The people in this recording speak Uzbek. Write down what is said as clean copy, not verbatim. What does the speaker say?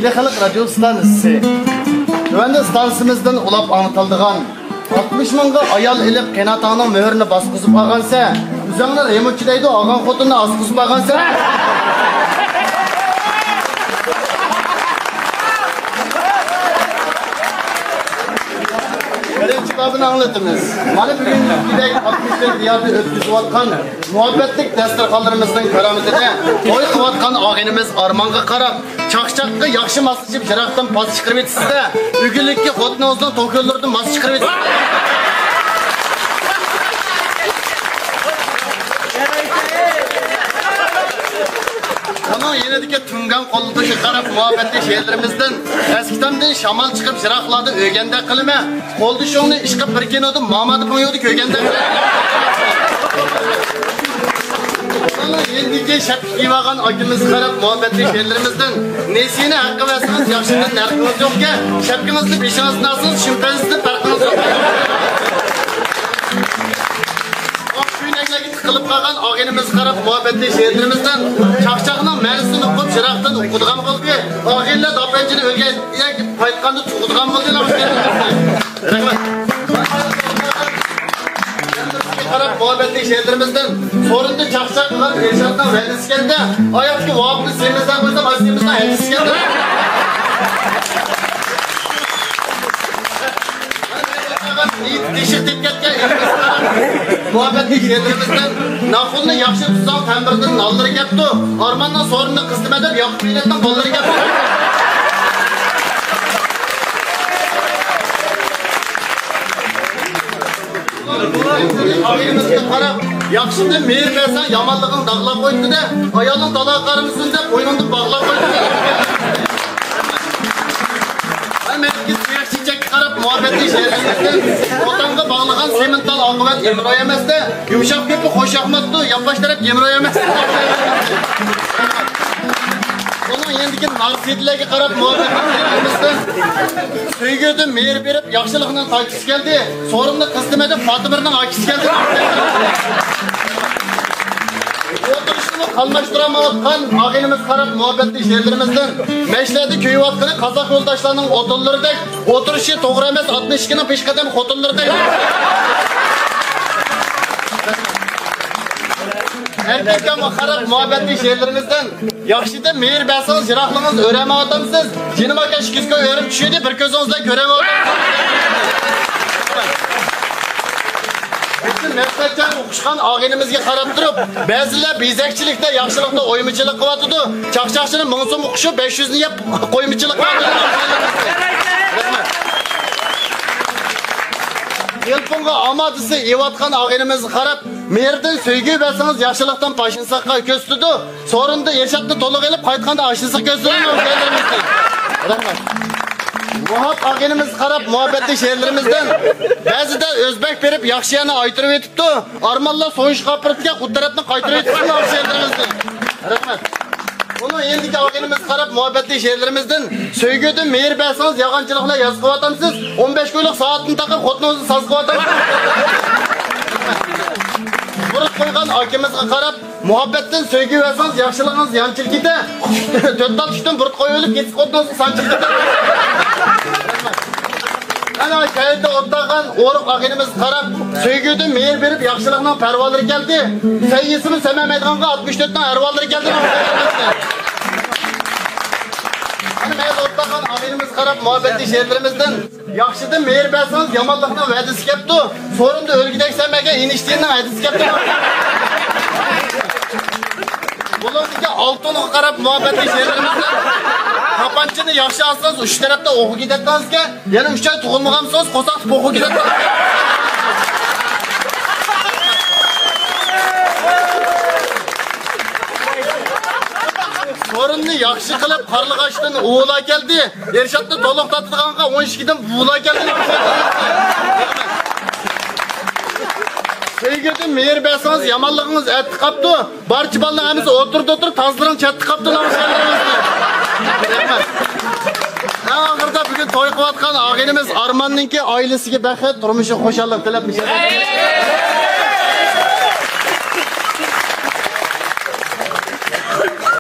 İlexalik radyo stansiyasi. Tövende stansimizden ulap anıtıldıgan 60 mingga ayal elip qenatağının möhürünü basqızıp ağansa, üzerine remoççu deydi ağan xotununu asqızıp ağansa. Birinci babını anlatımız. Mana bugün gidek 60'lık diyarda ötküzüp atkan muhabbetlik dasturxonlarimizning karamizida to'y qilib atkan ağenimiz Armanға qarab chaqchaqqa yaxshi mas ichib jiraqdan pas chiqarib etisizda ugilikka xotnozdan to'killardan mas chiqarib etisizda. Onun yenidiki tungan qo'lidagi qarab muhabbetli she'rlarimizdan eskitamdan shamol chiqib jiraqlarda o'ganda qilma qo'ldi sho'ngni ishqib bir kinoda mamadi qo'ydi ko'ganda. Onun yenidiki shapki vagan akimiz qarab muhabbetli she'rlarimizdan nesini haqqi versangiz yaxshidan narxingiz yo'qka shapkingizni beshingizni olsangiz shimpanzizni farqingiz yo'q. Qılıp qalgan ağenimiz qarab muhabbetli she'rlarimizdan chaqchaqning ma'nosini o'qib jiraqdan o'qidigan bo'ldi. Ağenlar dopanchini o'lgan paytqanda tug'digan bo'ldilar. Rahmat. Qarab muhabbetli she'rlarimizdan so'rindi chaqchaq qilib Ershaddan va'dasi keldi. Oyatki vaqtni semizdan qo'ysam aslimizdan hadis keldi. Dişik dikkatga muhabbetli she'rlarimizdan naqulni yaxshi tutsam ta'mirdan nallari ketdi. Armandan so'rinni qizdim deb yoqib millatdan qo'llari ketdi. Ağenimizga qarab yaxshini mehr bersan yomonligini dag'lab qo'ydi-da, ayolning taloqlarimizni deb o'yningni bog'lab qo'ydi. Qarab muhabbetli she'rlarimizdan otanga bağlagan semental oqibat yemroy emasda, yumshoq kepi xo'sh ahmaddi, yopash taraf yemroy emas. Onun yendiki naqsidlarga qarab muhabbetli she'rlarimizdan suygudan mehr berib, yaxshilikning taqisi keldi. So'rimni qizdim deb Fatimirning akisi keldi. Oturuşunu kalmıştıramayotgan ağenimiz qarab muhabbetli she'rlarimizdan meşlerde köyüvatqını Kazak yoldaşlarının otunlarıdek oturuşu to'g'ri emas 62'nin peshqadam xotinlaridek. Erkekka qarab muhabbetli she'rlarimizdan yaxshida mehr bersangiz jiroqligingiz o'ramayotmisiz. Jinim aka 200 ko'y o'rim tushidi, bir ko'zingizdan ko'ramayotmisiz. Bütün meslekten o'qishgan ağenimizga qarab turib, ba'zilar bezakchilikda, yaxshilikda o'yimichilik qilyapti. Chaqchaqchining 1000 so'm o'qishi 500 ni yeb qo'yimichilik qiladi. Rahmat. Yelpunga omadisi evatgan ağenimizga qarab, merdan sevgi bersangiz yaxshilikdan pashinsaqqa ko'stidi. So'rinda Ershadni to'liq elib qaytganda ashinsiq ko'stidi. Rahmat. Muhab ağenimiz qarab muhabbetli she'rlarimizdan ba'zida o'zbek berib yaxshi yana aytirib etibdi. Armanlar so'yish qapirtga qudratni qaytirib etibdi she'rlarimizdan. Rahmat. Onun yendiki ağenimiz qarab muhabbetli she'rlarimizdan sevgidan mehr bersangiz yog'onchiliklar yoz qilyapsiz. 15 kunlik soatni taqib xotningizni soz qilyapsiz. Burib qo'ygan akimizga qarab muhabbatdan sevgi versangiz yaxshiligingiz yanchilkida 4 tushdan burib qo'yilib ketib xotningizni sanchilkida. Ana kayda o'tgan o'ruq ağenimiz qarab sevgidan mehr berib yaxshilikning parvolari keldi. Sayyisimi semamaydiganqa 64 dan arvollari keldi. Ana men o'tgan ağenimiz qarab muhabbetli she'rlarimizdan yaxshida mehr bersangiz yomonlikning va'dasi keldi. So'rimda o'lgidek semaga enishtining hadisi keldi. Bularga oltinga qarab muhabbetli she'rlarimizdan Kapanchini yaxshi olsangiz uch tarafda o'qib ketadingizga, yana 3 oy tug'ilmagansiz, qo'saq o'qib ketadi. So'rinni yaxshi qilib Qarlig'ashdan o'g'la keldi. Ershadni to'liq tatdiganga 12 dan buğla keldi. Sevgidan mehr bersangiz yomonligingiz etdi qapti. Barcha bolalarimiz o'tirdi tozlaring chatdi qapti. Rahmat. Ağırda bugün to'y qilayotgan ağenimiz Armanninki oilasiga baxt, turmushi xo'shallik tilab